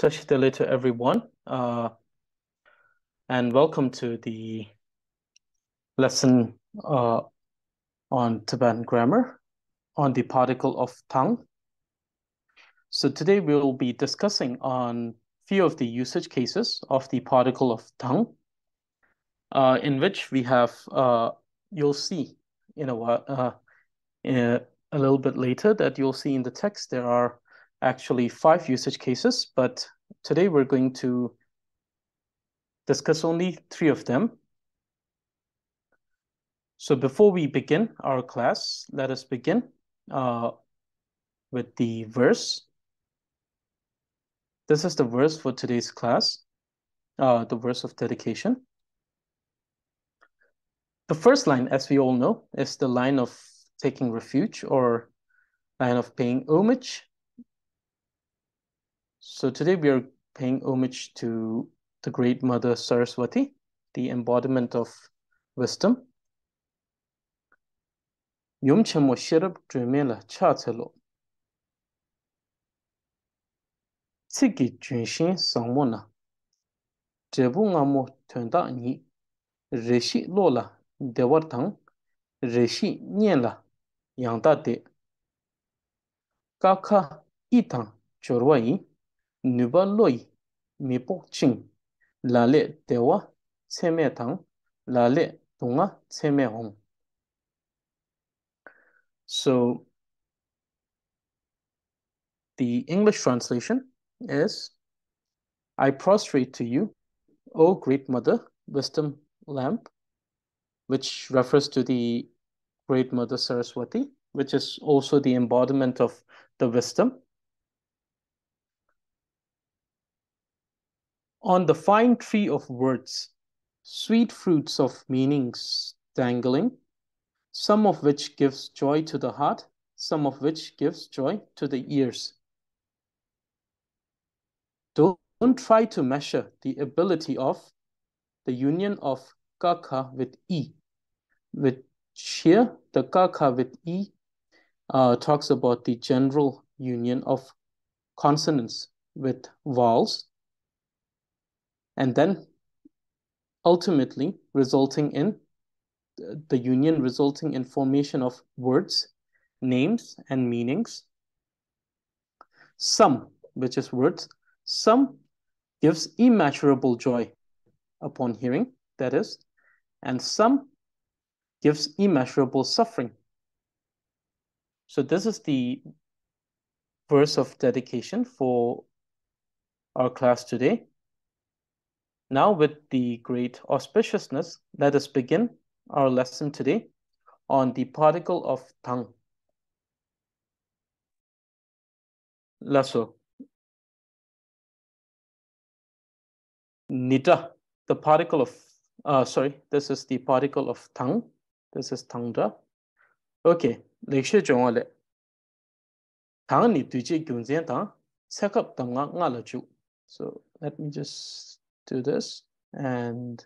Tashitele to everyone, and welcome to the lesson on Tibetan grammar on the particle of tongue. So today we will be discussing on few of the usage cases of the particle of tongue, in which we have, you'll see in a while, a little bit later that you'll see in the text there are actually 5 usage cases, but today we're going to discuss only 3 of them. So before we begin our class, let us begin with the verse. This is the verse for today's class, the verse of dedication. The first line, as we all know, is the line of taking refuge or line of paying homage. So today we are paying homage to the great Mother Saraswati, the embodiment of wisdom. Yangchen mo shirab drumela cha celo. Tsiki junshin sangmona. Jebu ngamo tunda ni reshi lola dewar tang reshi niela yangda de. Kaka itang chorwa yi nuba loi mipok ching lale dewa tseme tang lale dunga tseme hong. So the English translation is, I prostrate to you, O Great Mother, Wisdom Lamp, which refers to the Great Mother Saraswati, which is also the embodiment of the wisdom. On the fine tree of words, sweet fruits of meanings dangling, some of which gives joy to the heart, some of which gives joy to the ears. Don't try to measure the ability of the union of kaka with e, which here the kaka with e talks about the general union of consonants with vowels, and then ultimately resulting in the union resulting in formation of words, names, and meanings. Some, which is words, some gives immeasurable joy upon hearing, that is, and some gives immeasurable suffering. So this is the verse of dedication for our class today. Now, with the great auspiciousness, let us begin our lesson today on the particle of tongue. Lasso. Nita, the particle of, this is the particle of tongue. This is tangda. Okay, lekshe jongale. Tang ni tuji gyunzen tang, sekap tanga nga la ju. So let me just do this and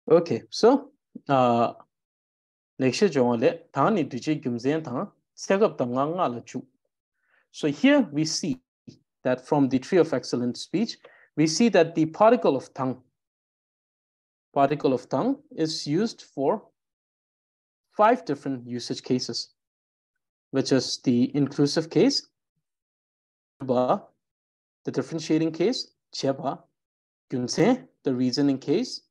okay, so lekshe jongale tang ni tuji gyunzen tang, sekap tanga nga la ju. So here we see that from the tree of excellent speech, we see that the particle of tongue is used for 5 different usage cases, which is the inclusive case, the differentiating case, cheba, gyunse, the reasoning case,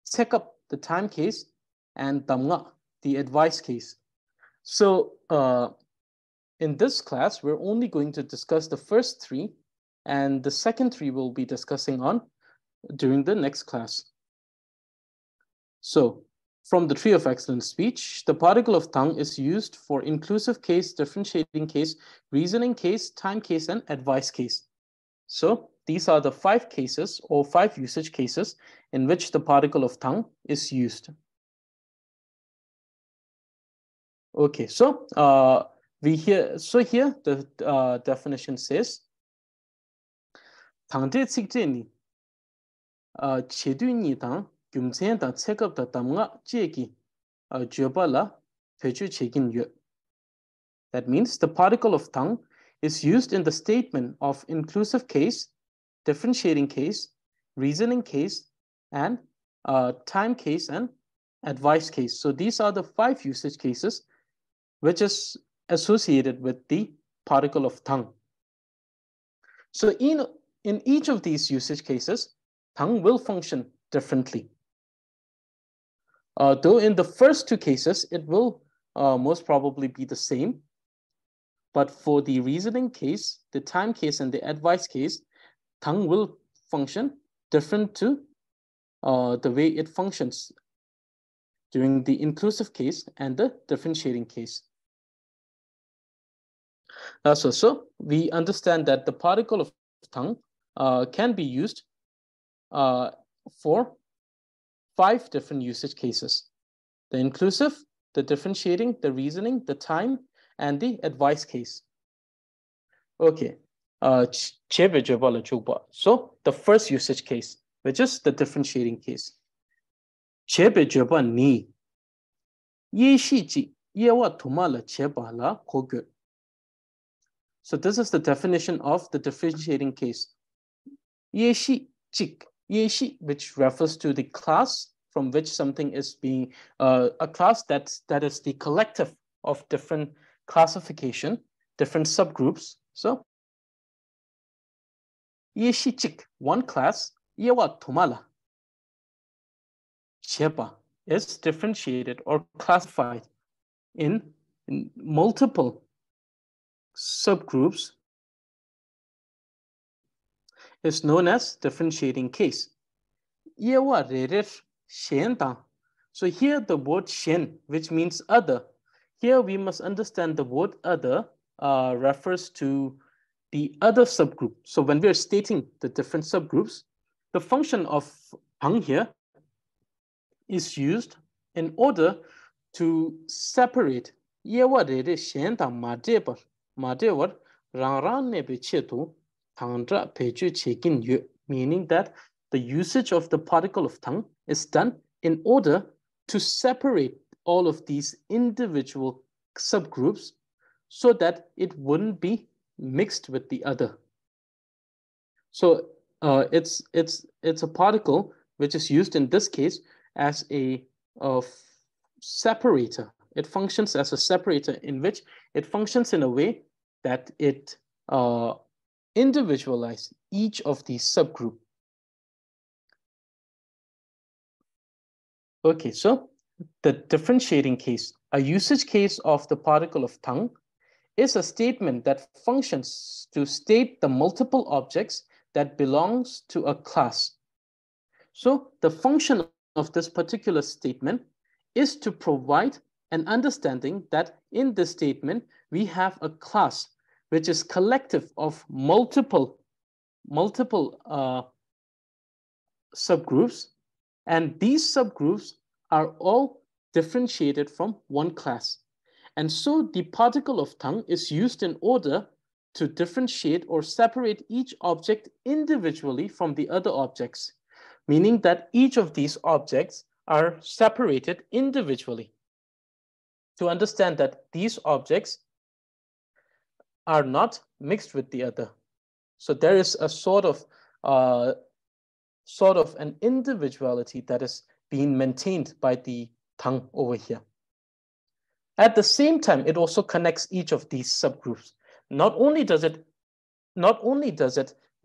sekap, the time case, and damga, the advice case. So in this class, we're only going to discuss the first 3, and the second 3 we'll be discussing on during the next class. So from the tree of excellent speech, the particle of tongue is used for inclusive case, differentiating case, reasoning case, time case, and advice case. So these are the 5 cases or 5 usage cases in which the particle of tongue is used. Okay, so here the definition says, 당대 측제니 제두니 당 금세 당 체급다 담가 제기 줘발라 배주 책임 유. That means the particle of tongue is used in the statement of inclusive case, differentiating case, reasoning case, and time case and advice case. So these are the 5 usage cases which is associated with the particle of tongue. So in each of these usage cases, tongue will function differently. Though in the first 2 cases, it will most probably be the same. But for the reasoning case, the time case, and the advice case, tongue will function different to the way it functions during the inclusive case and the differentiating case. So we understand that the particle of tongue can be used for 5 different usage cases: the inclusive, the differentiating, the reasoning, the time, and the advice case. Okay. So the first usage case, which is the differentiating case. ni So this is the definition of the differentiating case. Which refers to the class from which something is being a class that is the collective of different classification, different subgroups. So one class, cheba is differentiated or classified in multiple subgroups is known as differentiating case. So here the word shen, which means other. Here we must understand the word other refers to the other subgroup. So when we are stating the different subgroups, the function of pang here is used in order to separate meaning that the usage of the particle of tongue is done in order to separate all of these individual subgroups so that it wouldn't be mixed with the other. So it's a particle which is used in this case as a separator. It functions as a separator in which it functions in a way that it individualizes each of these subgroups. Okay, so the differentiating case, a usage case of the particle of tongue, is a statement that functions to state the multiple objects that belongs to a class. So the function of this particular statement is to provide an understanding that in this statement, we have a class which is collective of multiple subgroups, and these subgroups are all differentiated from one class. And so the particle of tongue is used in order to differentiate or separate each object individually from the other objects, meaning that each of these objects are separated individually. To understand that these objects are not mixed with the other. So there is a sort of an individuality that is being maintained by the tongue over here. At the same time, it also connects each of these subgroups. Not only does it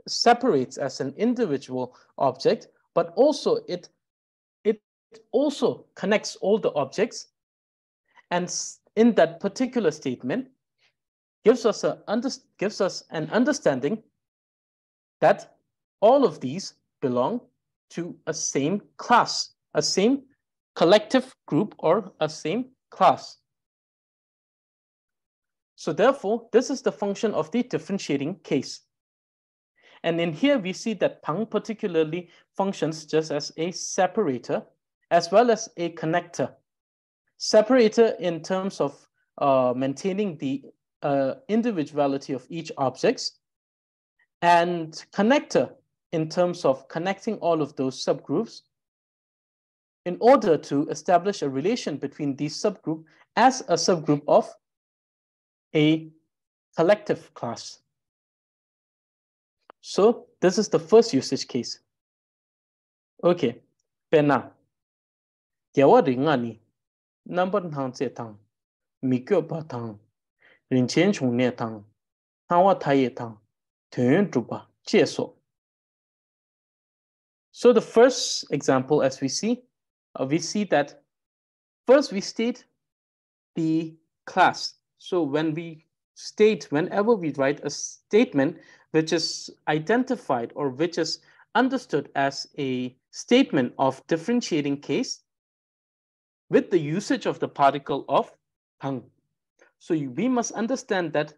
separate as an individual object, but also it also connects all the objects, and in that particular statement gives us an understanding that all of these belong to a same class, a same collective group, or a same class. So therefore, this is the function of the differentiating case. And in here, we see that pang particularly functions just as a separator as well as a connector. Separator in terms of maintaining the individuality of each object, and connector in terms of connecting all of those subgroups in order to establish a relation between these subgroups as a subgroup of a collective class. So this is the first usage case. Okay, pena. Yawa ringani. Number thang se thang. Mikyo ba thang. Rinchen chung ne thang. Hawa thaye thang. Tuen drupa. Cheso. So the first example, as we see that first we state the class. So whenever we write a statement which is identified or which is understood as a statement of differentiating case with the usage of the particle of thang. So we must understand that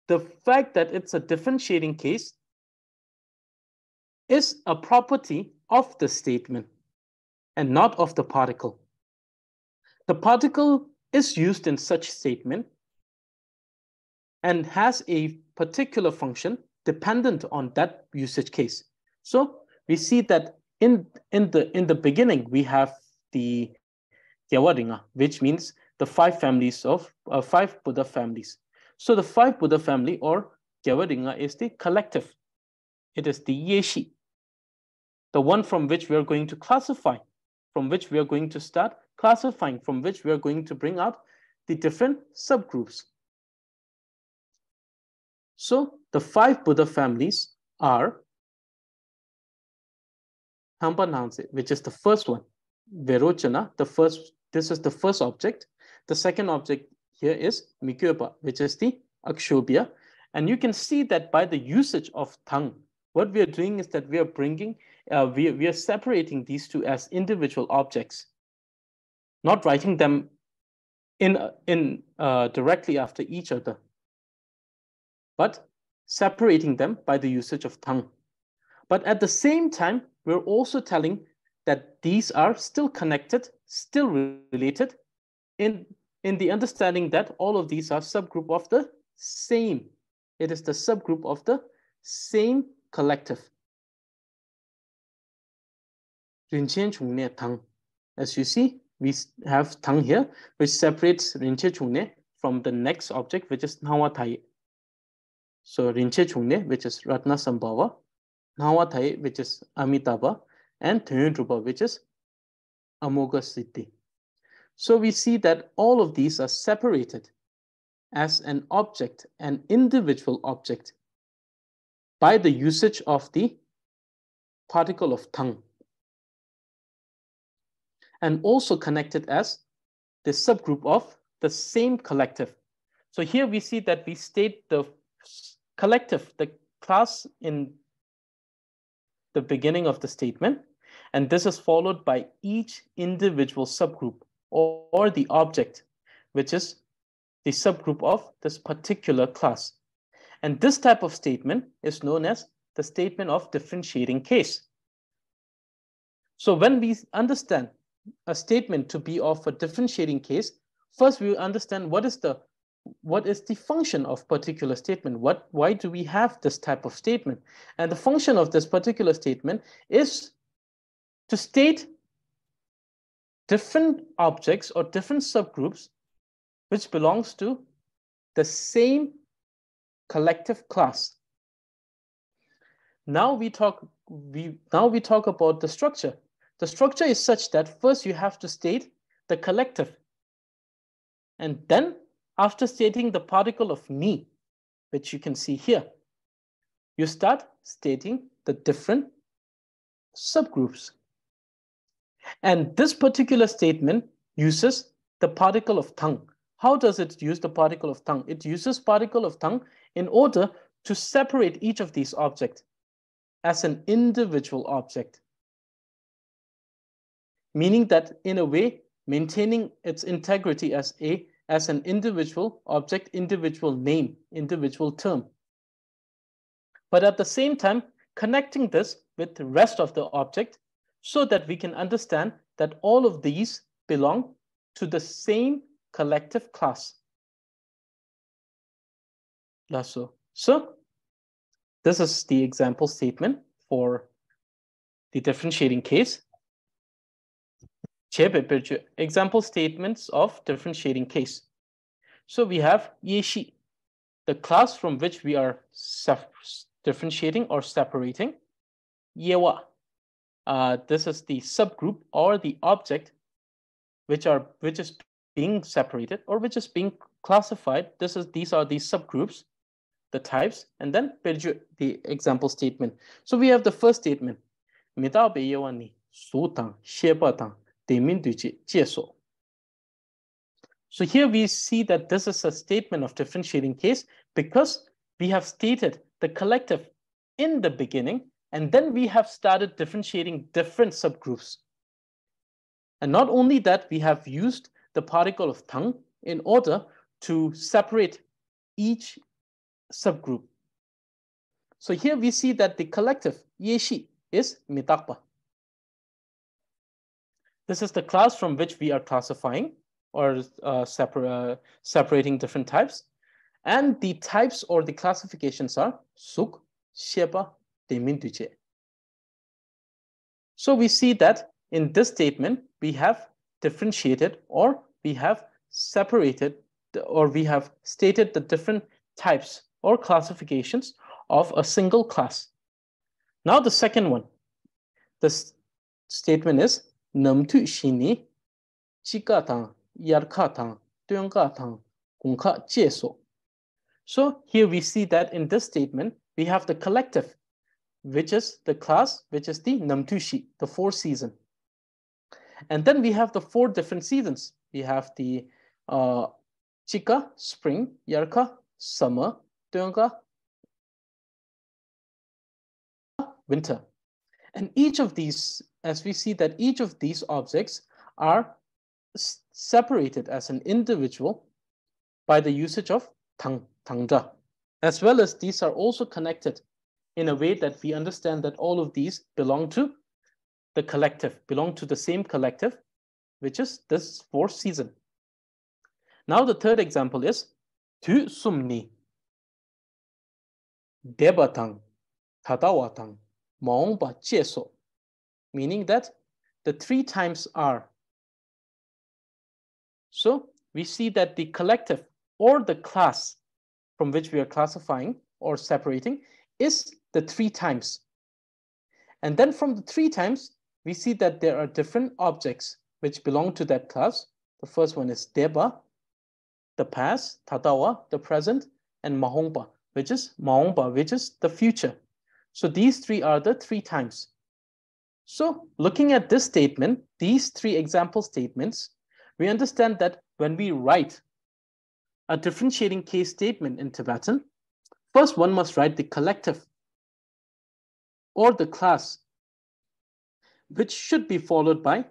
the fact that it's a differentiating case is a property of the statement and not of the particle. The particle is used in such statement and has a particular function dependent on that usage case. So we see that in the beginning we have the Yawaringa, which means the five Buddha families. So the five Buddha family or Yawaringa is the collective. It is the Yeshi, the one from which we are going to classify, from which we are going to start classifying, from which we are going to bring out the different subgroups. So the five Buddha families are Hampananse, which is the first one. Verochana, this is the first object. The second object here is Mikyopa, which is the Akshobhya. And you can see that by the usage of thang, what we are doing is that we are bringing, we are separating these two as individual objects, not writing them in directly after each other, but separating them by the usage of thang. But at the same time, we're also telling that these are still connected, still related, in the understanding that all of these are subgroup of the same. It is the subgroup of the same collective. As you see, we have thang here, which separates Rinche Chungne from the next object, which is Nawa Thai. So Rinche Chungne, which is Ratna Sambhava, Nawa Thai, which is Amitabha, and Thayun Drupa, which is Amoga Siddhi. So we see that all of these are separated as an object, an individual object, by the usage of the particle of thang, and also connected as the subgroup of the same collective. So here we see that we state the collective, the class in the beginning of the statement, and this is followed by each individual subgroup or the object, which is the subgroup of this particular class. And this type of statement is known as the statement of differentiating case. So when we understand a statement to be of a differentiating case, first we will understand what is the function of particular statement. Why do we have this type of statement? And the function of this particular statement is to state different objects or different subgroups which belongs to the same collective class. Now we talk about the structure. The structure is such that first you have to state the collective. And then after stating the particle of me, which you can see here, you start stating the different subgroups. And this particular statement uses the particle of thang. How does it use the particle of thang? It uses particle of thang in order to separate each of these objects as an individual object, meaning that in a way maintaining its integrity as an individual object, individual name, individual term. But at the same time, connecting this with the rest of the object so that we can understand that all of these belong to the same collective class. So this is the example statement for the differentiating case. Example statements of differentiating case. So we have Yeshi. the class from which we are differentiating or separating. Yewa. This is the subgroup or the object which is being separated or which is being classified. These are the subgroups, the types, and then the example statement. So we have the first statement. So here we see that this is a statement of differentiating case because we have stated the collective in the beginning, and then we have started differentiating different subgroups. And not only that, we have used the particle of tang in order to separate each subgroup. So here we see that the collective yeshi is mitakpa. This is the class from which we are classifying or separating different types. And the types or the classifications are suk, shepa, deminduche. So we see that in this statement, we have differentiated or we have separated or we have stated the different types or classifications of a single class. Now the second one, this statement is namtu shini chikatang yarkatang tuyangkatang kungka jeso. So here we see that in this statement, we have the collective, which is the class, which is the namtushi, the 4 season. And then we have the 4 different seasons. We have the chika, spring, yarka, summer, tuyangka, winter. And each of these, as we see that each of these objects are separated as an individual by the usage of tangda, as well as these are also connected in a way that we understand that all of these belong to the collective, belong to the same collective, which is this 4th season. Now the third example is tu sumni debatang tatawatang maongba cheso, meaning that the 3 times are. So we see that the collective or the class from which we are classifying or separating is the 3 times. And then from the 3 times, we see that there are different objects which belong to that class. The first one is deba, the past, tatawa, the present, and mahongpa, which is the future. So these 3 are the 3 times. So looking at this statement, these 3 example statements, we understand that when we write a differentiating case statement in Tibetan, first one must write the collective or the class, which should be followed by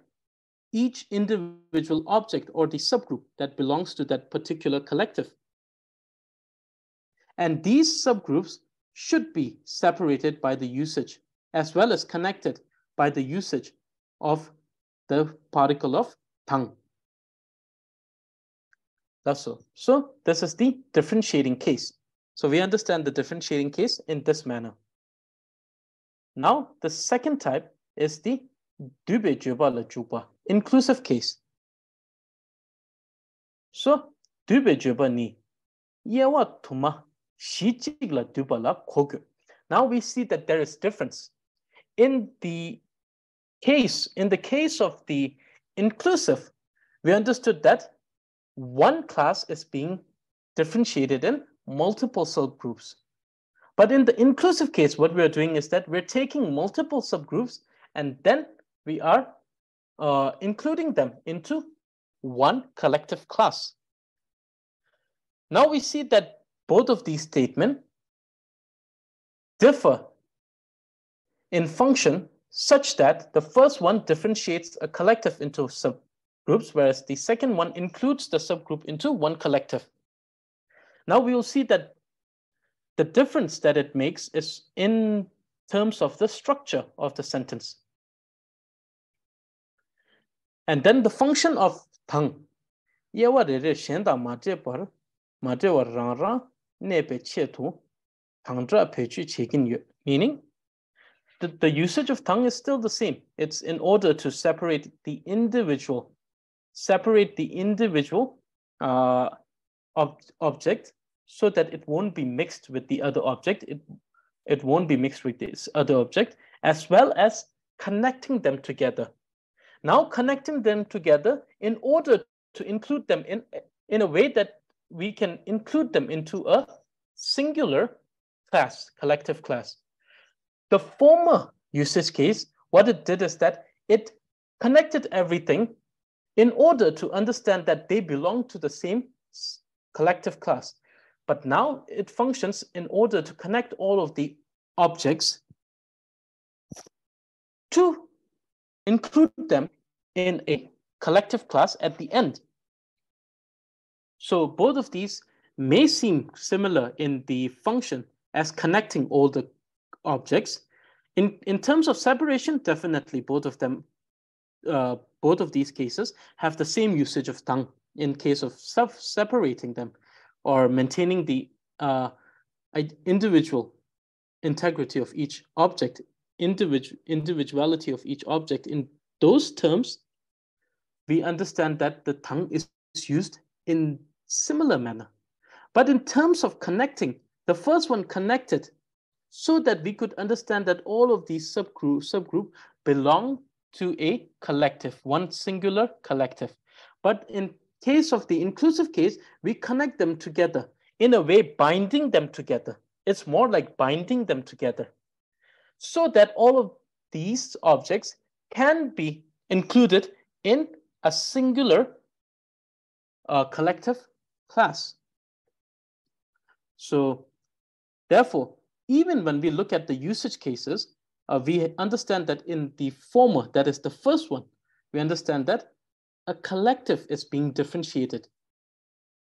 each individual object or the subgroup that belongs to that particular collective. And these subgroups should be separated by the usage as well as connected by the usage of the particle of tang. That's so. So this is the differentiating case. So we understand the differentiating case in this manner. Now the second type is the dube juba la juba, inclusive case. So dube juba ni yewa tuma shichig la duba la kogu. Now we see that there is difference in the case of the inclusive. We understood that one class is being differentiated in multiple subgroups. But in the inclusive case, what we're doing is that we're taking multiple subgroups and then we are including them into one collective class. Now we see that both of these statements differ in function such that the first one differentiates a collective into subgroups, whereas the second one includes the subgroup into one collective. Now we will see that the difference that it makes is in terms of the structure of the sentence. And then the function of tang. Meaning, the usage of tang is still the same. It's in order to separate the individual object so that it won't be mixed with the other object. It won't be mixed with this other object, as well as connecting them together. Now connecting them together in order to include them in a way that we can include them into a singular class, collective class. The former usage case, what it did is that it connected everything in order to understand that they belong to the same collective class. But now it functions in order to connect all of the objects to include them in a collective class at the end. So both of these may seem similar in the function as connecting all the objects. In terms of separation, definitely both of them, both of these cases have the same usage of tang in case of separating them or maintaining the individual integrity of each object, individuality of each object. In those terms, we understand that the tang is used in similar manner. But in terms of connecting, the first one connected so that we could understand that all of these subgroup belong to a collective, one singular collective. But in case of the inclusive case, we connect them together, in a way binding them together. It's more like binding them together so that all of these objects can be included in a singular collective class. So therefore, even when we look at the usage cases, we understand that in the former, that is the first one, we understand that a collective is being differentiated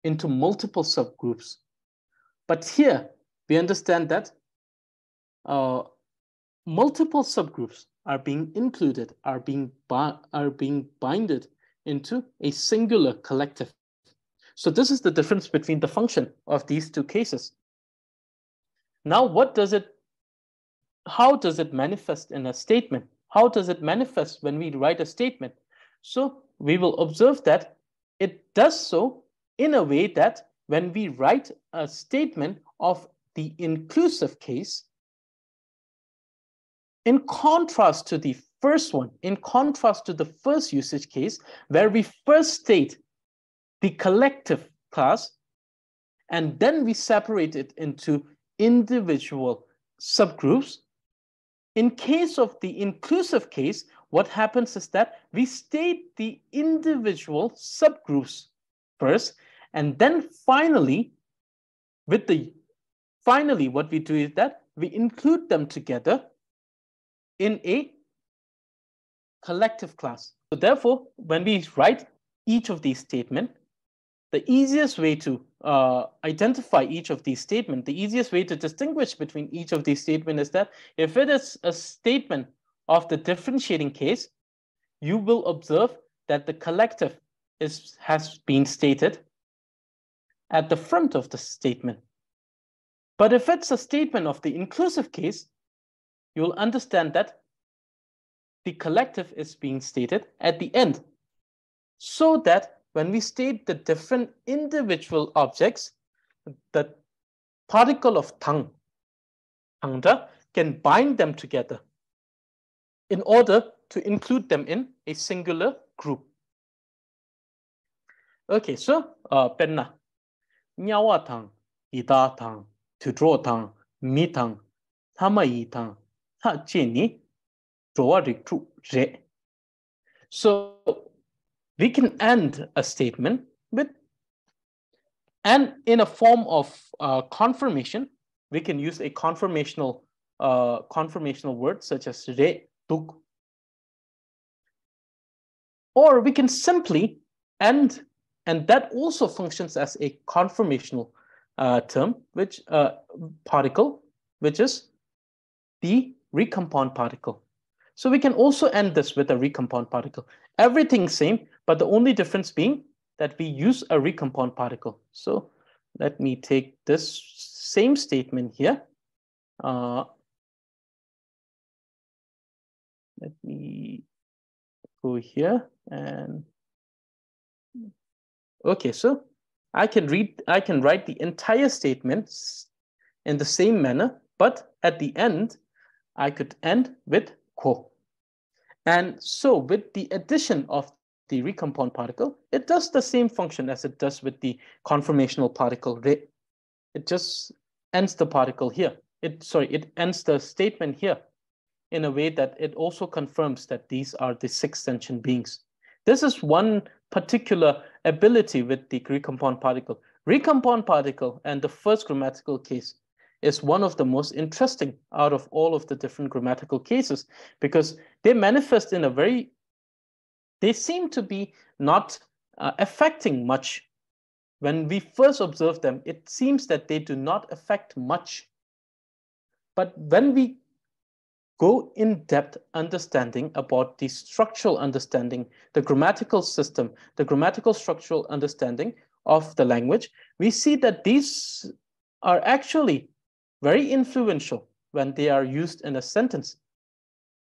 into multiple subgroups. But here, we understand that multiple subgroups are being included, are being binded into a singular collective. So this is the difference between the function of these two cases. Now, how does it manifest in a statement? How does it manifest when we write a statement? So we will observe that it does so in a way that when we write a statement of the inclusive case, in contrast to the first one, in contrast to the first usage case, where we first state the collective class, and then we separate it into individual subgroups. In case of the inclusive case, what happens is that we state the individual subgroups first, and then finally, what we do is that we include them together in a collective class. So therefore, when we write each of these statements, the easiest way to identify each of these statements, the easiest way to distinguish between each of these statements is that if it is a statement of the differentiating case, you will observe that the collective has been stated at the front of the statement. But if it's a statement of the inclusive case, you will understand that the collective is being stated at the end, so that when we state the different individual objects, the particle of tang, can bind them together in order to include them in a singular group. Okay, so penna, nyawa tang, ida tang, tudro tang, mi tang, thamai tang, ha cheni, droa rikru re. So we can end a statement with, and in a form of confirmation, we can use a confirmational word such as re, tuk. Or we can simply end, and that also functions as a confirmational term, which particle, which is the recompound particle. So we can also end this with a recompound particle. Everything same, but the only difference being that we use a recompound particle. So let me take this same statement here. Let me go here and okay, so I can write the entire statement in the same manner, but at the end, I could end with quo. And so with the addition of the recompound particle, it does the same function as it does with the conformational particle re. It just ends the particle here. It ends the statement here in a way that it also confirms that these are the 6 sentient beings. This is one particular ability with the recompound particle. Recompound particle and the first grammatical case is one of the most interesting out of all of the different grammatical cases, because they manifest in a very, they seem to be not affecting much. When we first observe them, it seems that they do not affect much. But when we go in-depth understanding about the structural understanding, the grammatical system, the grammatical structural understanding of the language, we see that these are actually very influential when they are used in a sentence.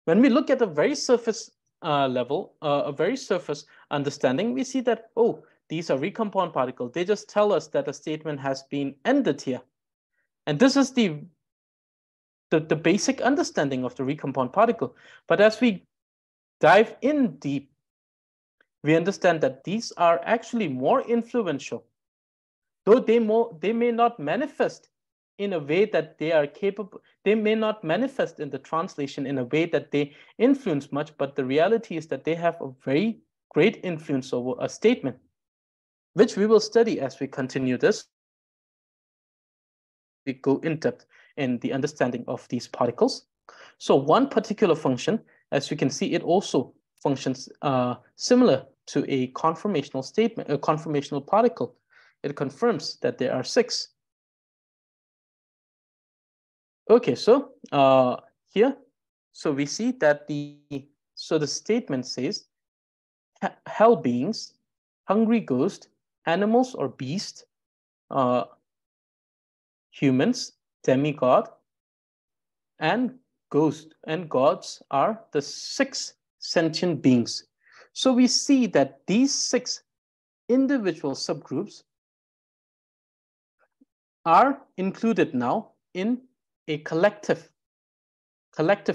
When we look at a very surface level, a very surface understanding, we see that, oh, these are recompound particles. They just tell us that a statement has been ended here. And this is the basic understanding of the recompound particle. But as we dive in deep, we understand that these are actually more influential, though they may not manifest in a way that they are capable, they may not manifest in the translation in a way that they influence much, but the reality is that they have a very great influence over a statement, which we will study as we continue this. We go in depth in the understanding of these particles. So one particular function, as you can see, it also functions similar to a conformational statement, a conformational particle. It confirms that there are 6. Okay, so here, so we see that the statement says, hell beings, hungry ghost, animals or beast, humans, demigod, and ghost and gods are the 6 sentient beings. So we see that these 6 individual subgroups are included now in a collective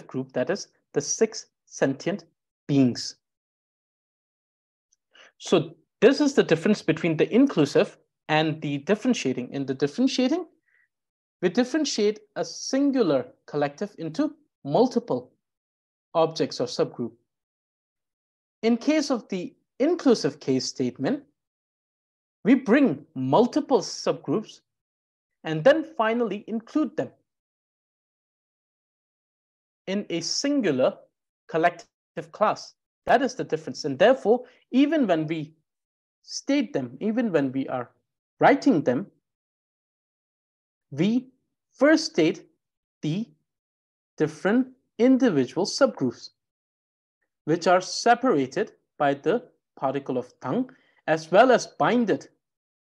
group, that is the 6 sentient beings. So this is the difference between the inclusive and the differentiating. In the differentiating, we differentiate a singular collective into multiple objects or subgroup. In case of the inclusive case statement, we bring multiple subgroups and then finally include them in a singular collective class. That is the difference. And therefore, even when we state them, even when we are writing them, we first state the different individual subgroups, which are separated by the particle of tongue, as well as binded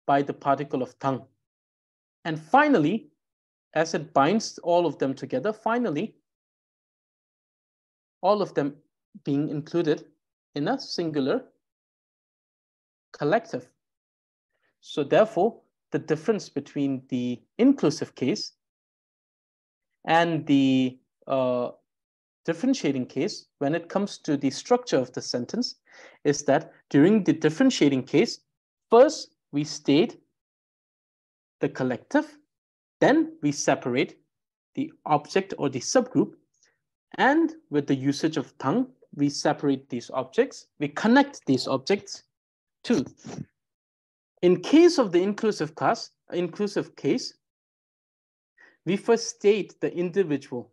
by the particle of tongue. And finally, as it binds all of them together, finally, all of them being included in a singular collective. So therefore, the difference between the inclusive case and the differentiating case when it comes to the structure of the sentence is that during the differentiating case, first we state the collective, then we separate the object or the subgroup, and with the usage of tongue, we separate these objects, we connect these objects too. In case of the inclusive case, we first state the individual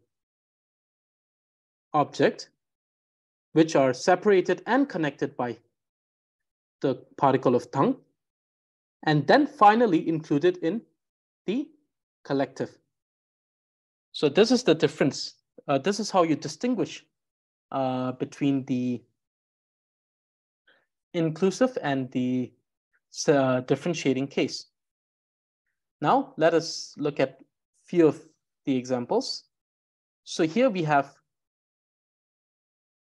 object, which are separated and connected by the particle of tongue, and then finally included in the collective. So this is the difference. This is how you distinguish between the inclusive and the differentiating case. Now, let us look at a few of the examples. So here we have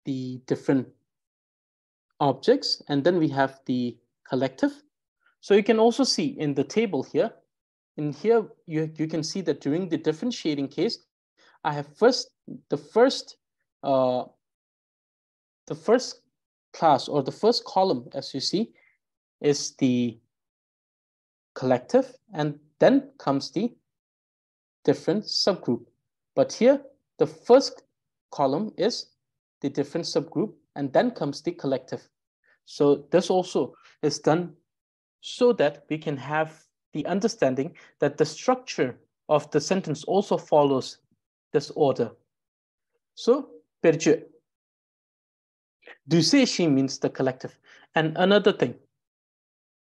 the different objects, and then we have the collective. So you can also see in the table here, in here, you can see that during the differentiating case, I have the first class or the first column, as you see, is the collective, and then comes the different subgroup. But here, the first column is the different subgroup, and then comes the collective. So this also is done so that we can have the understanding that the structure of the sentence also follows this order. So, perce. Duseshi means the collective. And another thing,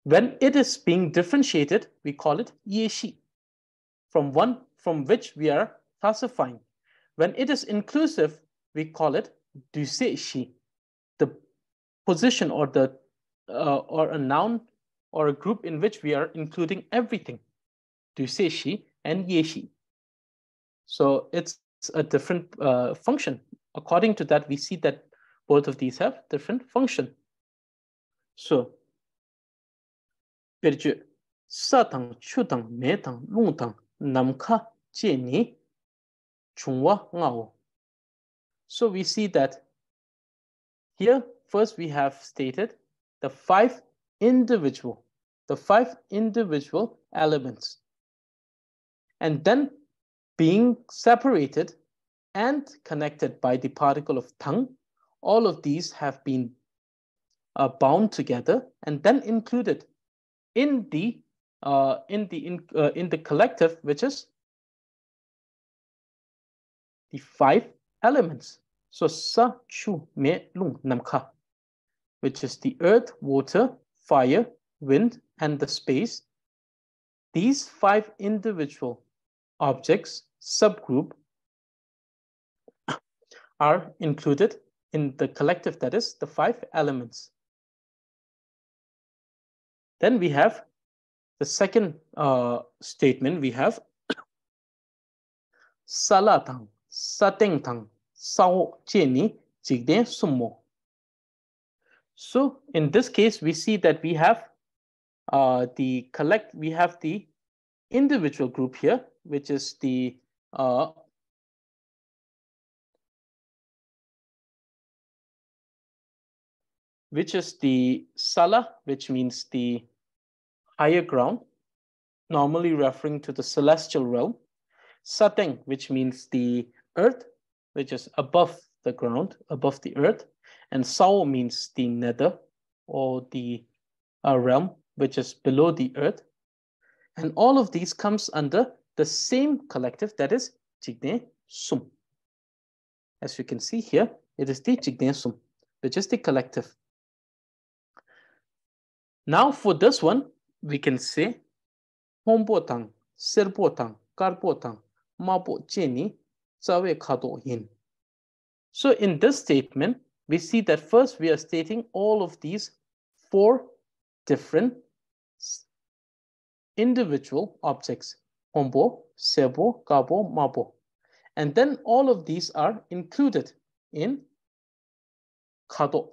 when it is being differentiated, we call it yeshi, from which we are classifying. When it is inclusive, we call it duseshi, the position or or a noun or a group in which we are including everything, duseshi and yeshi. So it's a different function. According to that, we see that both of these have different function. So, perje, satang, chutang, metang, lungtang, namka, jeni, chungwa, ngao. So we see that here, first we have stated the five individual elements, and then being separated and connected by the particle of tang. All of these have been bound together and then included in the collective, which is the five elements. So sa, chu, me, lung, nam, ka, which is the earth, water, fire, wind, and the space. These five individual objects, subgroup, are included in the collective, that is the five elements. Then we have the second statement. We have salatang, satengtang, sao jeni, jigden sumo. So in this case, we see that we have we have the individual group here, which is the sala, which means the higher ground, normally referring to the celestial realm. Sateng, which means the earth, which is above the ground, above the earth. And sao means the nether, or the realm, which is below the earth. And all of these comes under the same collective, that is Jigden Sum. As you can see here, it is the Jigden Sum, which is the collective. Now for this one, we can say Hombotang, Serbotang, Karbotang, Mabo Jeni, Zawe Kado Yin. So in this statement, we see that first we are stating all of these four different individual objects: Hombo, Sebo, Gabo, Mabo. And then all of these are included in Kado.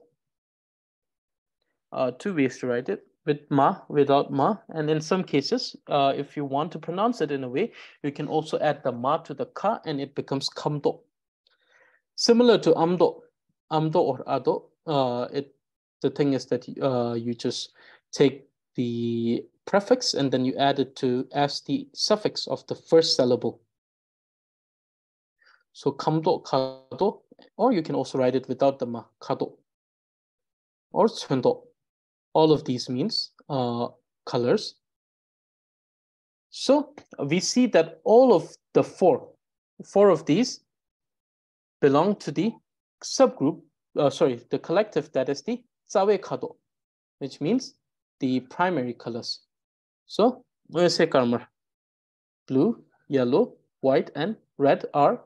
Two ways to write it: with ma, without ma. And in some cases, if you want to pronounce it in a way, you can also add the ma to the ka, and it becomes kamdo. Similar to amdo or ado, the thing is that you just take the prefix and then you add it as the suffix of the first syllable. So kamdo, kado, or you can also write it without the ma, kado, or sundo. All of these means colors. So we see that all of the four of these belong to the subgroup, the collective, that is the Zawe Kado, which means the primary colors. So, karma, blue, yellow, white, and red are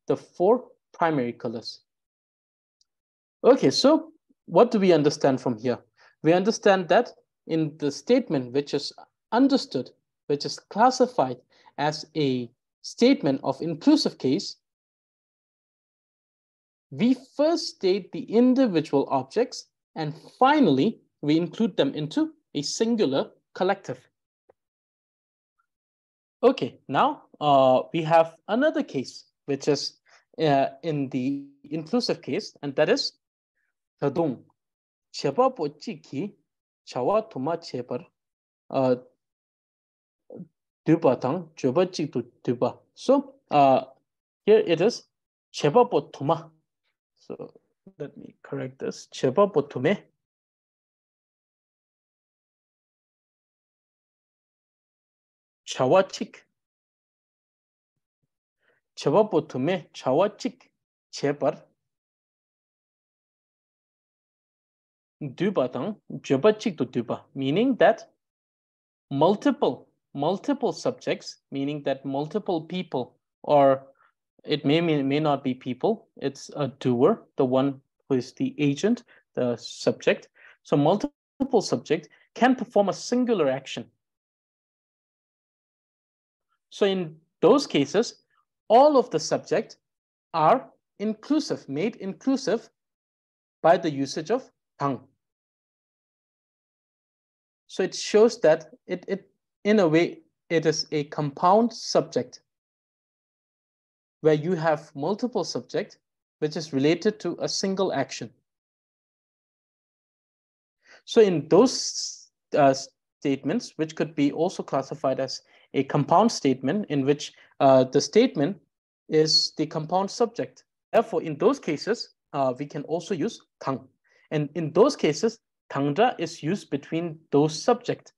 the four primary colors. Okay, so what do we understand from here? We understand that in the statement which is understood, which is classified as a statement of inclusive case, we first state the individual objects, and finally, we include them into a singular collective. Okay, now we have another case, which is in the inclusive case, and that is Tadung. Cheba po chiki, chawa tuma chebar, duba tang, cheba chik tu duba. So here it is cheba po tuma. So let me correct this. Cheba po tume. Chawa chik. Cheba po tume, chawa chik, chebar. Duba tang, cheba chik tu duba. Meaning that multiple subjects, meaning that multiple people, or it may not be people, it's a doer, the one who is the agent, the subject. So multiple subjects can perform a singular action. So in those cases, all of the subjects are inclusive, made inclusive by the usage of tang. So it shows that it in a way, it is a compound subject where you have multiple subjects which is related to a single action. So in those statements, which could be also classified as a compound statement in which the statement is the compound subject. Therefore, in those cases, we can also use tang. And in those cases, tangda is used between those subjects.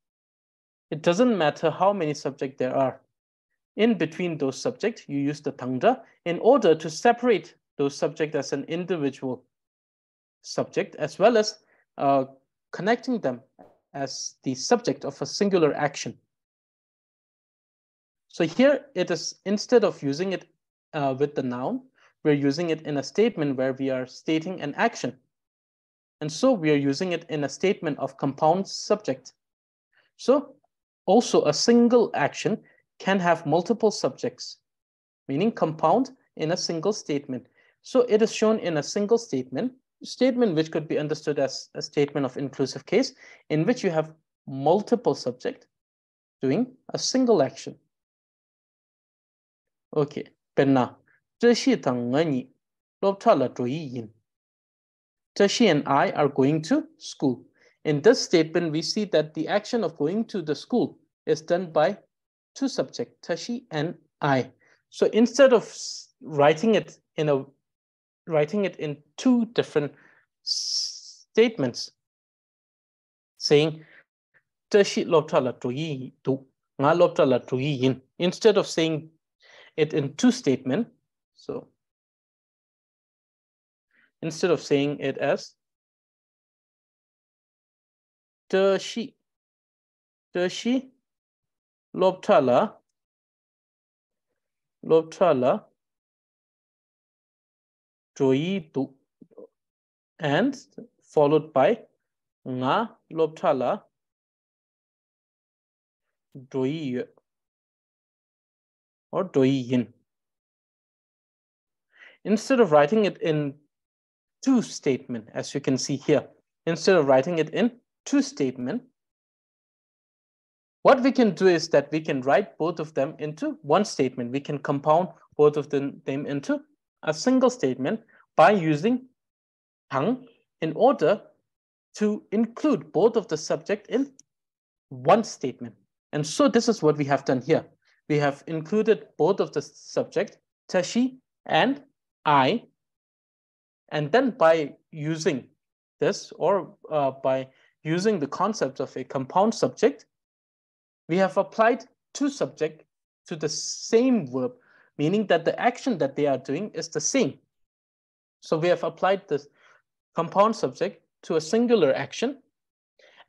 It doesn't matter how many subjects there are. In between those subjects, you use the tangda in order to separate those subjects as an individual subject, as well as connecting them as the subject of a singular action. So here it is, instead of using it with the noun, we're using it in a statement where we are stating an action. And so we are using it in a statement of compound subject. So also a single action can have multiple subjects, meaning compound in a single statement. So it is shown in a single statement which could be understood as a statement of inclusive case, in which you have multiple subjects doing a single action. Okay, penna. Zhe tang ngani lobtala yin. Zhe and I are going to school. In this statement, we see that the action of going to the school is done by two subjects, Tashi and I. So instead of writing it in two different statements, saying Tashi lobtala yin, nga lobtala yin. Instead of saying it in two statements, so instead of saying it as Tashi lobtala and followed by nga lobtala or yin. Instead of writing it in two statements, as you can see here, instead of writing it in two statements, what we can do is that we can write both of them into one statement. We can compound both of them into a single statement by using tang in order to include both of the subject in one statement. And so this is what we have done here. We have included both of the subject, Tashi and I, and then by using this, or by using the concept of a compound subject, we have applied two subjects to the same verb, meaning that the action that they are doing is the same. So we have applied the compound subject to a singular action,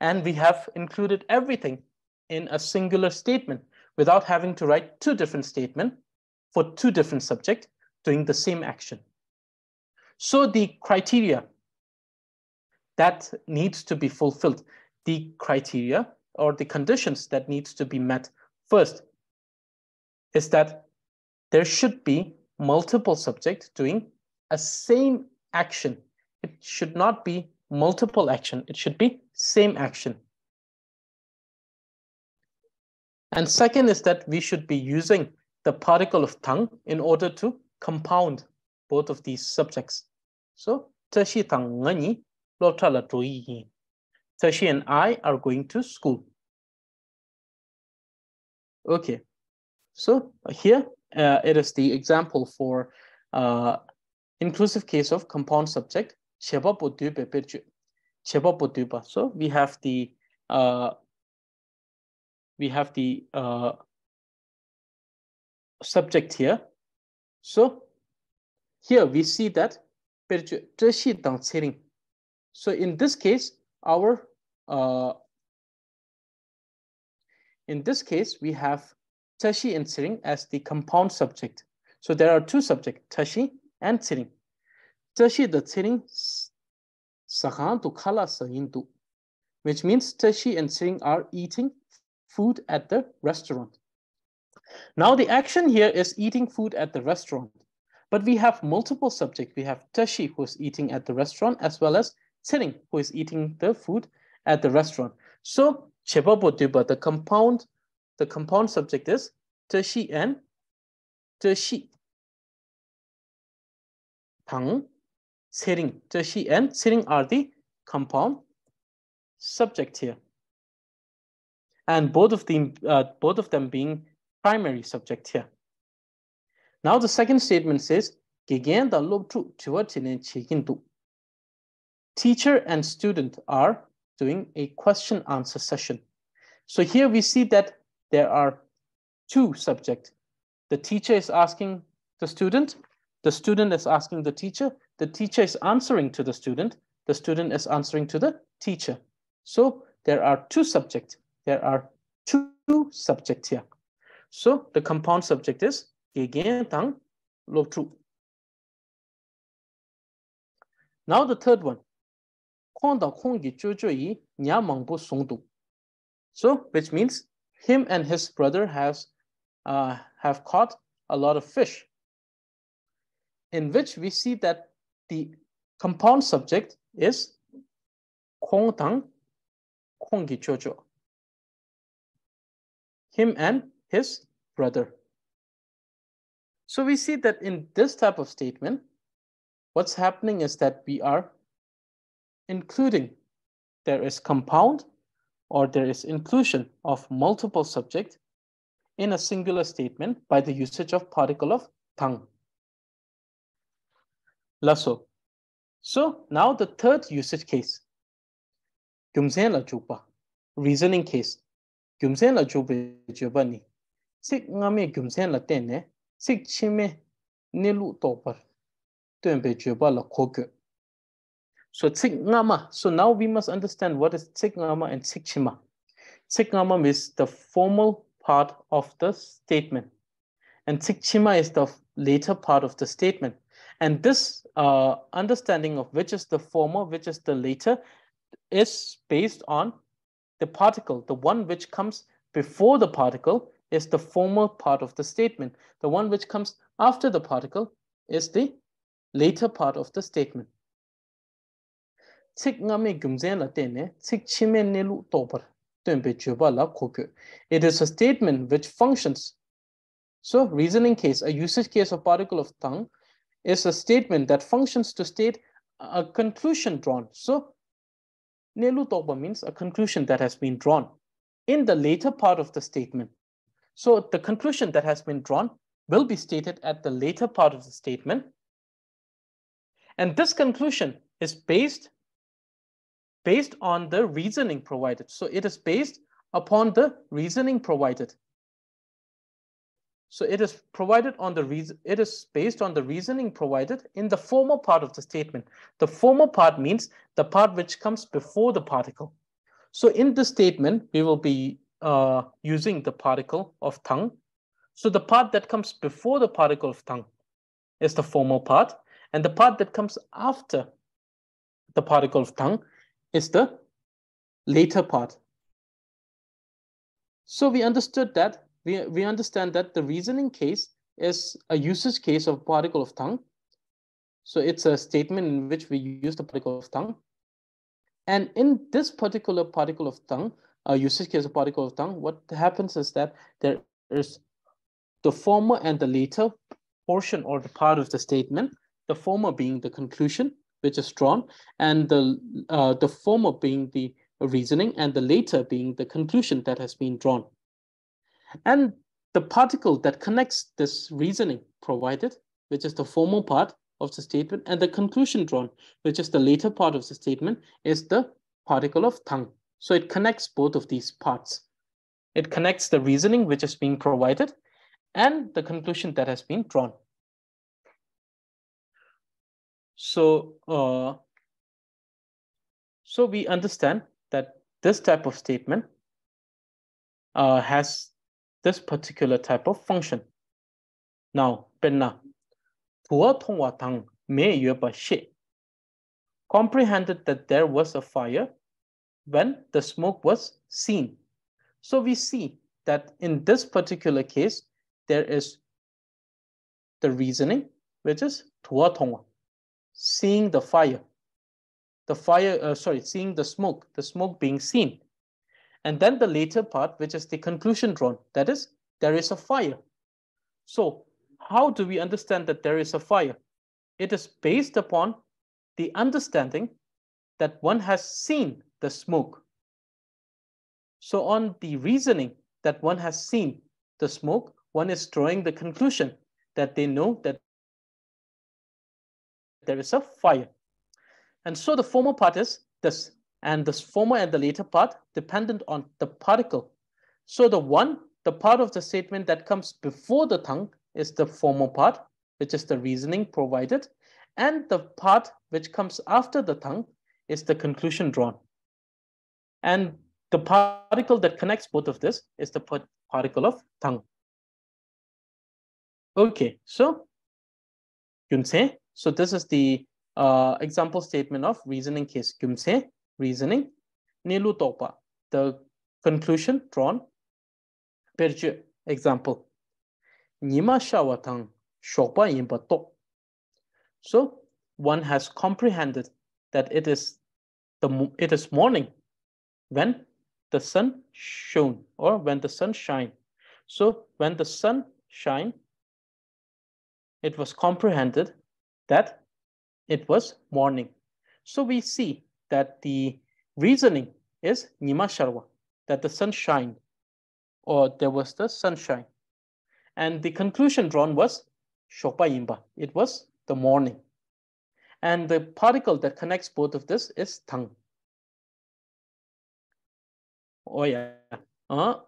and we have included everything in a singular statement without having to write two different statements for two different subjects doing the same action. So the criteria that needs to be fulfilled, the criteria or the conditions that needs to be met first is that there should be multiple subjects doing a same action. It should not be multiple action. It should be same action. And second is that we should be using the particle of tongue in order to compound both of these subjects. So, Tashi tang ngani lo tala tuyi. Tashi and I are going to school. Okay, so here it is the example for inclusive case of compound subject. So we have the subject here. So here we see that so in this case, we have tashi and tsiring as the compound subject. So there are two subjects, tashi and tsiring. Tashi the tsiring sahan tu khala sahin tu, which means tashi and tsiring are eating food at the restaurant. Now the action here is eating food at the restaurant, but we have multiple subjects. We have tashi who is eating at the restaurant, as well as tsiring who is eating the food at the restaurant. So the compound subject is tashi and tashi. Tang, tsiring. Tashi and tsiring are the compound subject here, and both of them being primary subject here. Now the second statement says, teacher and student are doing a question answer session. So here we see that there are two subjects. The teacher is asking the student is asking the teacher is answering to the student is answering to the teacher. So there are two subjects. There are two subjects here. So the compound subject is tang lo. Now the third one. So which means him and his brother have caught a lot of fish, in which we see that the compound subject is him and his brother. So we see that in this type of statement, what's happening is that we are including, there is compound or there is inclusion of multiple subjects in a singular statement by the usage of particle of tang. Lasso. So now the third usage case, reasoning case. Sik ngame gyumsen la tenne, sik chime nilu topar, tuembe juba la kokyo. So tsik ngama. So now we must understand what is tsik ngama and tsik chima. Tsik ngama is the formal part of the statement, and tsik chima is the later part of the statement. And this understanding of which is the former, which is the later, is based on the particle. The one which comes before the particle is the formal part of the statement. The one which comes after the particle is the later part of the statement. It is a statement which functions. So reasoning case, a usage case of particle of tongue, is a statement that functions to state a conclusion drawn. So nelu toba means a conclusion that has been drawn in the later part of the statement. So the conclusion that has been drawn will be stated at the later part of the statement. And this conclusion is based on the reasoning provided. So it is based upon the reasoning provided. So it is provided on the reason. It is based on the reasoning provided in the former part of the statement. The former part means the part which comes before the particle. So in this statement, we will be using the particle of tongue. So the part that comes before the particle of tongue is the formal part, and the part that comes after the particle of tongue is the later part. So we understood that. We understand that the reasoning case is a usage case of particle of tongue. So it's a statement in which we use the particle of tongue. And in this particular particle of tongue, usage case of particle of tongue, what happens is that there is the former and the later portion or the part of the statement, the former being the conclusion, which is drawn, and the former being the reasoning, and the later being the conclusion that has been drawn. And the particle that connects this reasoning provided, which is the formal part of the statement, and the conclusion drawn, which is the later part of the statement, is the particle of tongue. So it connects both of these parts. It connects the reasoning which is being provided and the conclusion that has been drawn. So we understand that this type of statement has this particular type of function. Now, penna, comprehended that there was a fire when the smoke was seen. So we see that in this particular case, there is the reasoning, which is seeing the fire. Seeing the smoke being seen. And then the later part, which is the conclusion drawn, that is, there is a fire. So how do we understand that there is a fire? It is based upon the understanding that one has seen the smoke. So on the reasoning that one has seen the smoke, one is drawing the conclusion that they know that there is a fire. And so the former part is this, and the former and the later part dependent on the particle. So the part of the statement that comes before the tongue is the formal part, which is the reasoning provided, and the part which comes after the tongue is the conclusion drawn. And the particle that connects both of this is the particle of tongue. Okay, so Yunse. So this is the example statement of reasoning case. Yunse, reasoning. Nilu topa, the conclusion drawn. Perje, example. Nima shawatang shopa yimba tok. So one has comprehended that it is morning when the sun shone, or when the sun shine. So when the sun shine, it was comprehended that it was morning. So we see that the reasoning is Nima Sharwa, that the sun shined, or there was the sunshine. And the conclusion drawn was Shopa Yimba, it was the morning. And the particle that connects both of this is tongue. Oh yeah. Lob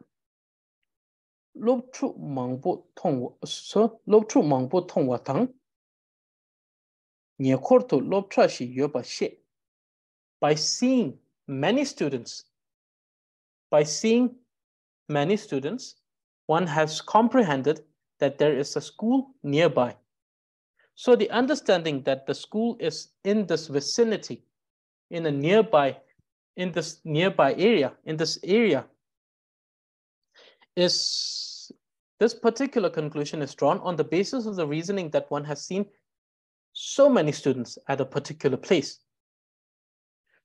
tru mangbo tong so lob tru mangbo tong wa tang. By seeing many students, one has comprehended that there is a school nearby. So the understanding that the school is in this vicinity, in this area, is this particular conclusion is drawn on the basis of the reasoning that one has seen so many students at a particular place.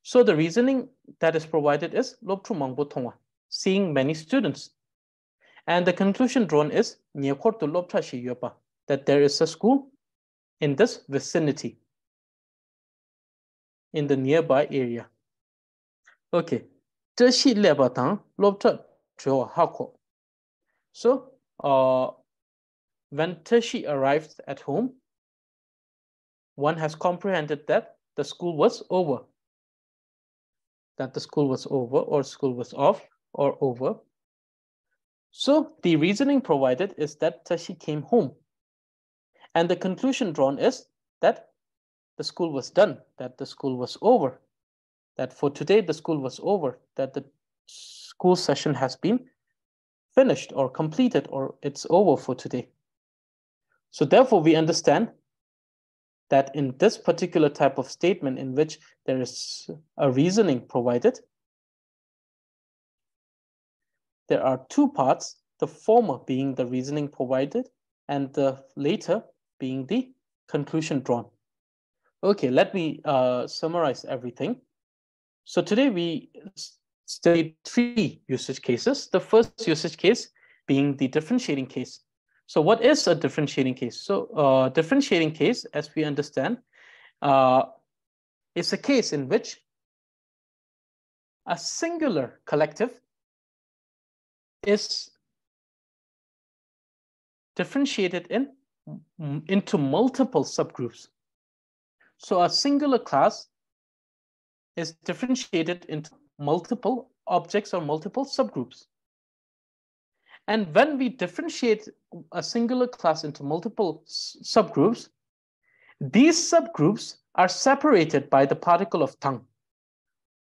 So the reasoning that is provided is seeing many students. And the conclusion drawn is that there is a school in this vicinity, in the nearby area. Okay. So when Tashi arrived at home, one has comprehended that the school was over. That the school was over, or school was off, or over. So the reasoning provided is that Tashi came home. And the conclusion drawn is that the school was done, that the school was over, that for today the school was over, that the school session has been finished or completed, or it's over for today. So therefore we understand that in this particular type of statement in which there is a reasoning provided, there are two parts, the former being the reasoning provided and the later being the conclusion drawn. Okay, let me summarize everything. So today we studied 3 usage cases. The first usage case being the differentiating case. So what is a differentiating case? So differentiating case, as we understand, is a case in which a singular collective is differentiated into multiple subgroups. So a singular class is differentiated into multiple objects or multiple subgroups. And when we differentiate a singular class into multiple subgroups, these subgroups are separated by the particle of tongue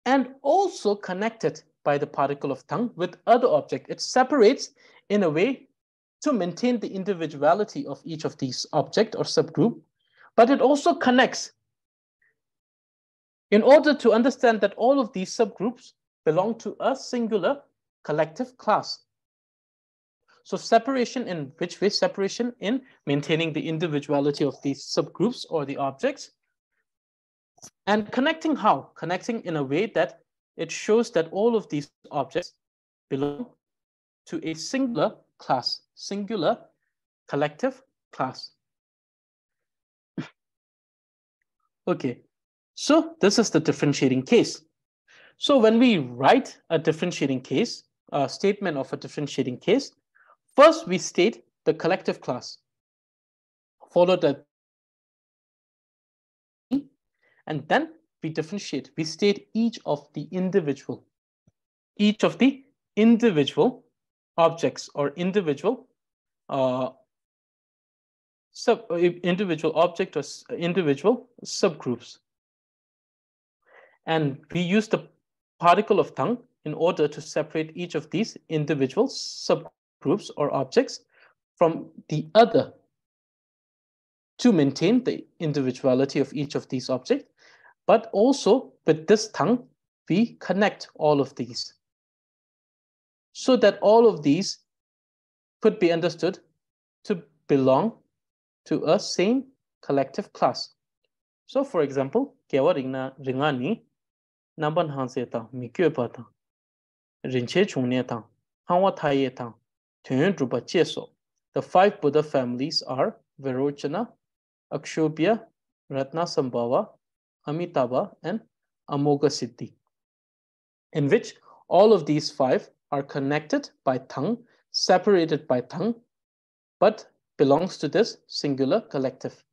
and also connected by the particle of tongue with other objects. It separates in a way to maintain the individuality of each of these object or subgroup, but it also connects in order to understand that all of these subgroups belong to a singular collective class. So separation in which way? Separation in maintaining the individuality of these subgroups or the objects. And connecting how? Connecting in a way that it shows that all of these objects belong to a singular class, singular collective class. Okay, so this is the differentiating case. So when we write a differentiating case, a statement of a differentiating case, first we state the collective class, followed by, and then we differentiate. We state each of the individual objects or individual individual object or individual subgroups. And we use the particle of tongue in order to separate each of these individual subgroups or objects from the other to maintain the individuality of each of these objects. But also with this tongue, we connect all of these so that all of these could be understood to belong to a same collective class. So for example, kewa ringani namban hanse ta mikyo pa ta rinche chungne ta hawa thaye ta tön Drubpay so. The 5 Buddha families are Virochana, Akshobhya, Ratnasambhava, Amitabha, and Amoghasiddhi, in which all of these 5 are connected by tongue, separated by tongue, but belongs to this singular collective.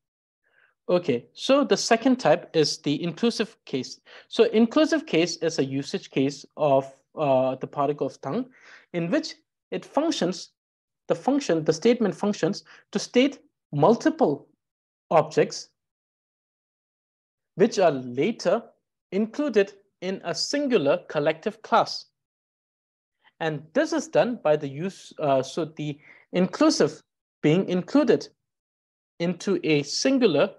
Okay, so the second type is the inclusive case. So inclusive case is a usage case of the particle of tongue, in which it functions, the statement functions to state multiple objects which are later included in a singular collective class. And this is done by the use, so the inclusive being included into a singular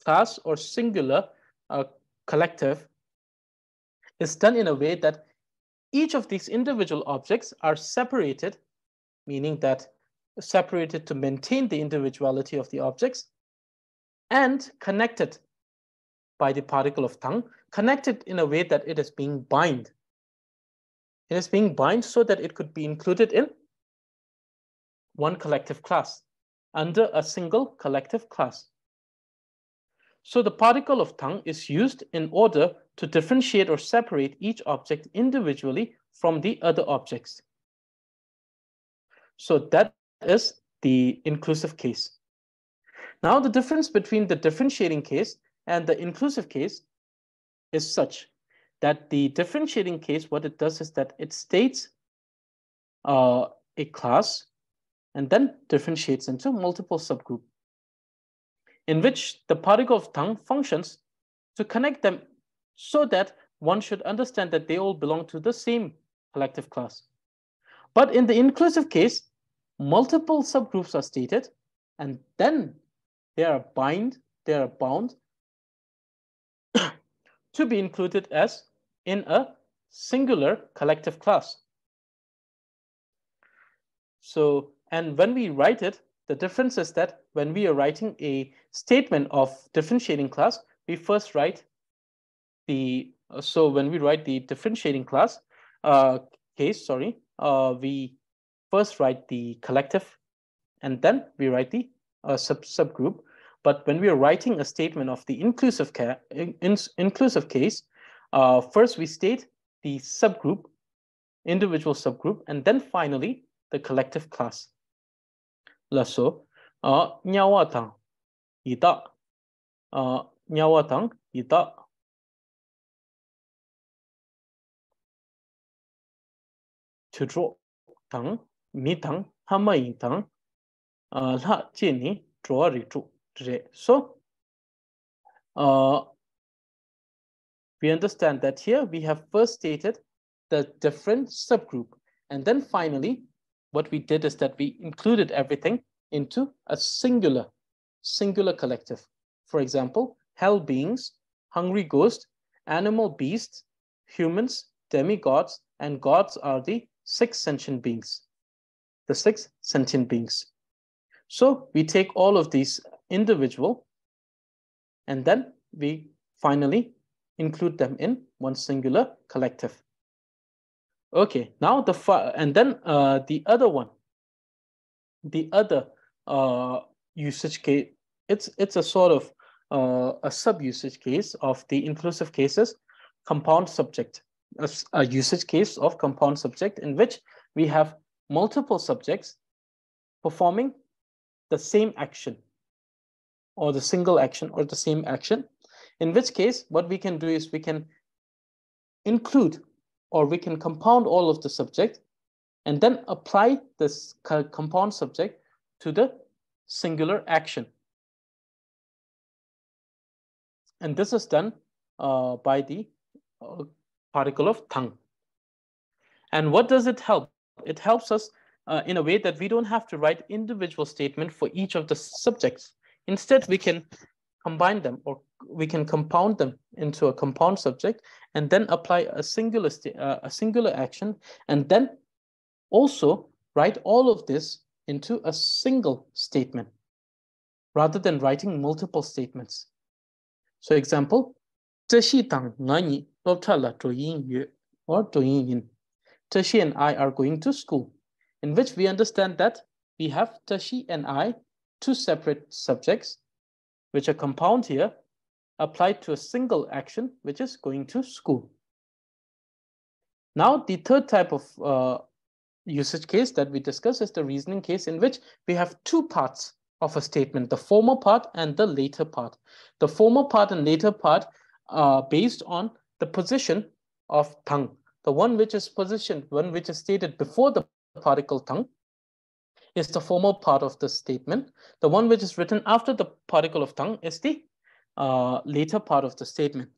class or singular collective is done in a way that each of these individual objects are separated, meaning that separated to maintain the individuality of the objects, and connected by the particle of tongue, connected in a way that it is being bind. It is being bind so that it could be included in one collective class under a single collective class. So the particle of tongue is used in order to differentiate or separate each object individually from the other objects. So that is the inclusive case. Now the difference between the differentiating case and the inclusive case is such that the differentiating case, what it does is that it states a class and then differentiates into multiple subgroups, in which the particle of tongue functions to connect them so that one should understand that they all belong to the same collective class. But in the inclusive case, multiple subgroups are stated, and then they are bound to be included as in a singular collective class. So, and when we write it, the difference is that when we are writing a statement of differentiating class, we first write the, so when we write the differentiating class, case, we first write the collective and then we write the subgroup. But when we are writing a statement of the inclusive case, first we state the subgroup, individual subgroup, and then finally the collective class. Lasso, nyawatang ida, nyawatang ida. Chudro tang, mi tang, hama yin tang, la jeni, draw ritu. So, we understand that here we have first stated the different subgroup. And then finally, what we did is that we included everything into a singular collective. For example, hell beings, hungry ghosts, animal beasts, humans, demigods, and gods are the 6 sentient beings. The 6 sentient beings. So we take all of these individual and then we finally include them in one singular collective. Okay, now the other one, the other usage case, it's a sort of a sub-usage case of the inclusive cases, compound subject, a usage case of compound subject in which we have multiple subjects performing the same action or the single action or the same action, in which case what we can do is we can include or we can compound all of the subject and then apply this compound subject to the singular action. And this is done by the particle of tang. And what does it help? It helps us in a way that we don't have to write individual statement for each of the subjects. Instead, we can combine them or we can compound them into a compound subject and then apply a singular action and then also write all of this into a single statement rather than writing multiple statements. So example, 这是当我你落差了做英语 or 做英语 Tashi and I are going to school, in which we understand that we have Tashi and I, 2 separate subjects, which are compound here, applied to a single action, which is going to school. Now, the third type of usage case that we discuss is the reasoning case, in which we have 2 parts of a statement, the former part and the later part. The former part and later part are based on the position of tang. The one which is positioned, one which is stated before the particle tang is the formal part of the statement. The one which is written after the particle of tang is the later part of the statement.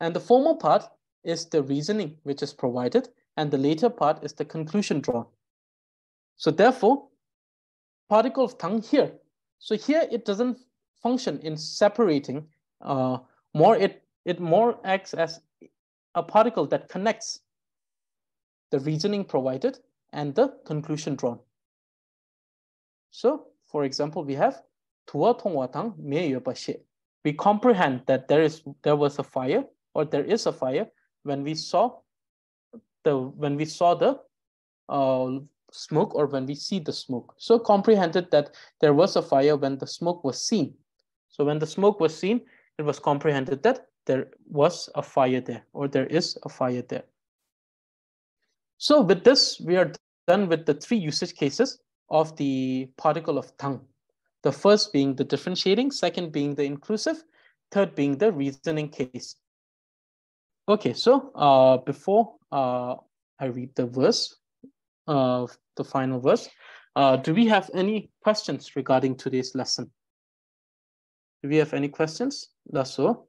And the formal part is the reasoning which is provided, and the later part is the conclusion drawn. So therefore, particle of tang here. So here it doesn't function in separating. It more acts as a particle that connects the reasoning provided and the conclusion drawn. So, for example, we have Tua Tongwa Tang Me Yue Ba Xie. We comprehend that there was a fire or there is a fire when we saw the smoke or when we see the smoke. So comprehended that there was a fire when the smoke was seen. So when the smoke was seen, it was comprehended that there was a fire there or there is a fire there. So with this, we are done with the 3 usage cases of the particle of tang. The first being the differentiating, second being the inclusive, third being the reasoning case. Okay, so before I read the verse, the final verse, do we have any questions regarding today's lesson? Do we have any questions? Lasso.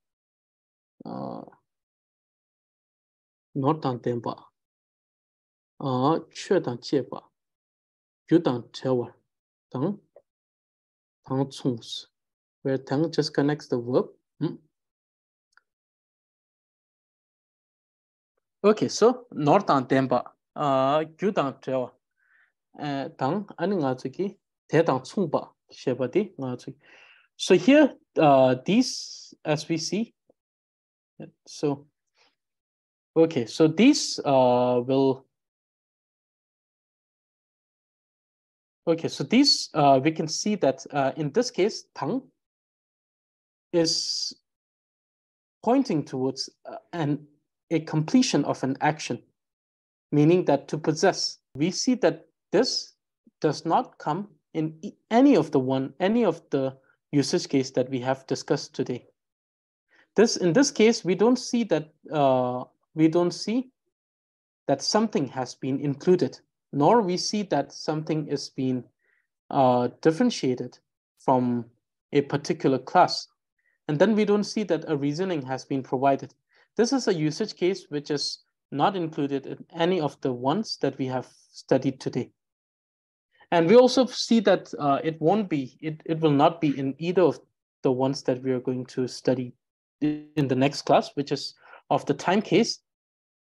Not done them ba. 确当借吧，有当车吧，当从事 where tang just connects the verb. Okay, so not done them ba. 有当车吧，当安nga ziki te tang chung ba, sheba di nga ziki. So here, these as we see, so Okay, so these okay, so these we can see that in this case, tang is pointing towards a completion of an action, meaning that to possess. We see that this does not come in any of the usage case that we have discussed today. In this case, we don't see that something has been included, nor we see that something is being differentiated from a particular class. And then we don't see that a reasoning has been provided. This is a usage case which is not included in any of the ones that we have studied today. And we also see that it will not be in either of the ones that we are going to study in the next class, which is of the time case,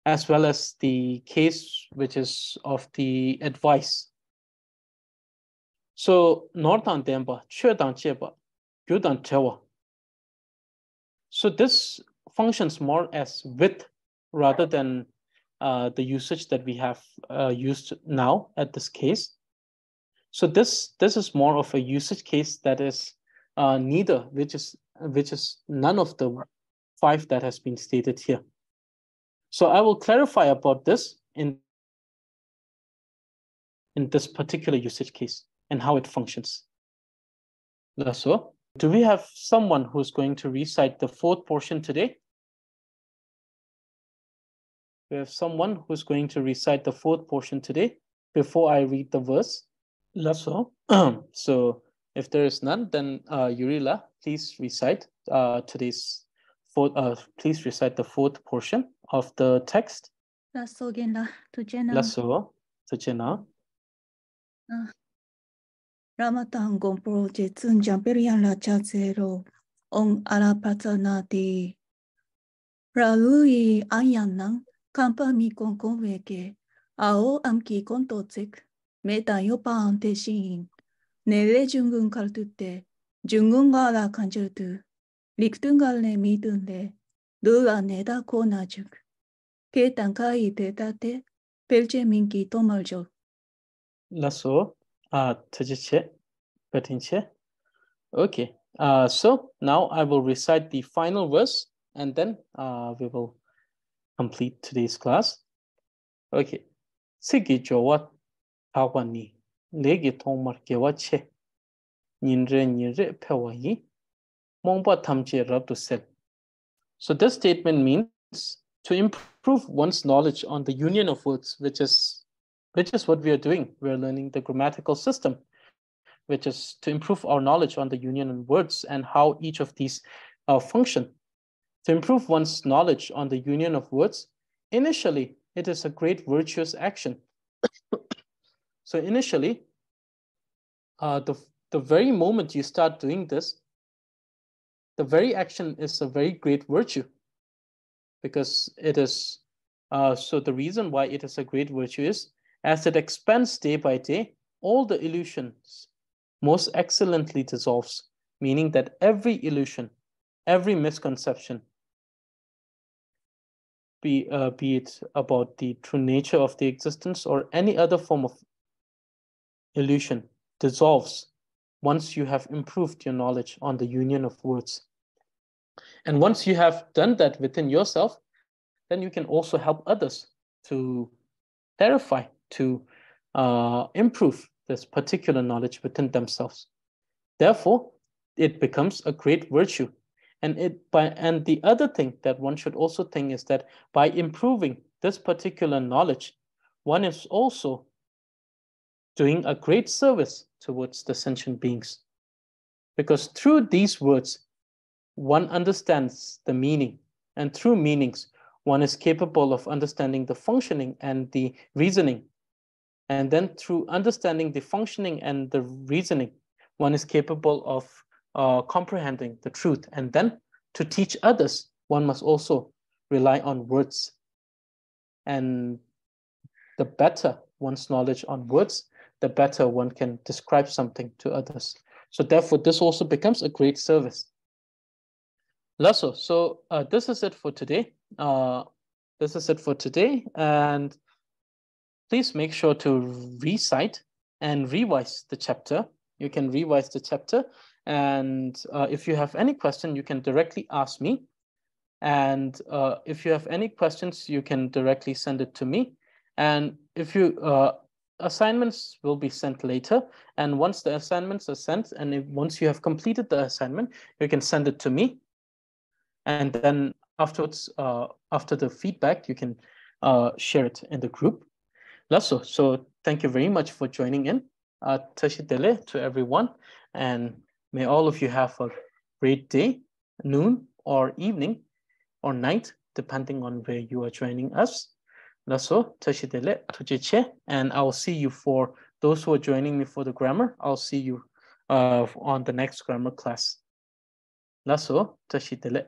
as well as the case which is of the advice. So nordan demba, chedan cheba, gyudan tewa. So this functions more as with rather than the usage that we have used now at this case. So this is more of a usage case that is neither, which is none of the 5 that has been stated here. So I will clarify about this in this particular usage case and how it functions. So, do we have someone who's going to recite the 4th portion today? We have someone who's going to recite the 4th portion today before I read the verse. So, if there is none, then Yurila, please recite please recite the 4th portion of the text. Lasso, Tujena. Ramatang gompro jetsun jamperian la chazero on arapatana de Raui ayanang kampa mi konkonweke ao amki kontotsek meta yopa ante shin nere jungun kaltute jungun gala kanjutu liktungalne midunde dula neda konajuk ketan kai tetate pelche minki tomaljo. Lasso, Tajiche, Patinche. Okay, so now I will recite the final verse and then we will complete today's class. Okay. Sigi jowa tawani legi tomar gewa che nyinre pewa yi mongba tamje rabdu sel. So this statement means to improve one's knowledge on the union of words, which is what we are doing. We are learning the grammatical system, which is to improve our knowledge on the union of words and how each of these function. To improve one's knowledge on the union of words, initially, it is a great virtuous action. So initially, the very moment you start doing this, the very action is a very great virtue, because it is, so the reason why it is a great virtue is, as it expands day by day, all the illusions most excellently dissolves, meaning that every illusion, every misconception, be it about the true nature of the existence or any other form of illusion, dissolves once you have improved your knowledge on the union of words. And once you have done that within yourself, then you can also help others to clarify, to improve this particular knowledge within themselves. Therefore, it becomes a great virtue. And the other thing that one should also think is that by improving this particular knowledge, one is also doing a great service towards the sentient beings. Because through these words, one understands the meaning, and through meanings, one is capable of understanding the functioning and the reasoning. And then through understanding the functioning and the reasoning, one is capable of comprehending the truth. And then to teach others, one must also rely on words. And the better one's knowledge on words, the better one can describe something to others. So therefore, this also becomes a great service. Lasso, so this is it for today. this is it for today. And please make sure to recite and revise the chapter. You can revise the chapter. And if you have any question, you can directly ask me. And if you have any questions, you can directly send it to me. And if you assignments will be sent later. And once the assignments are sent, and once you have completed the assignment, you can send it to me. And then afterwards, after the feedback, you can share it in the group. Lasso. So thank you very much for joining in. Tashitele to everyone. And may all of you have a great day, noon or evening or night, depending on where you are joining us. Lasso, Tashitele, Tujiche, and I'll see you for those who are joining me for the grammar. I'll see you on the next grammar class. Lasso, Tashitele.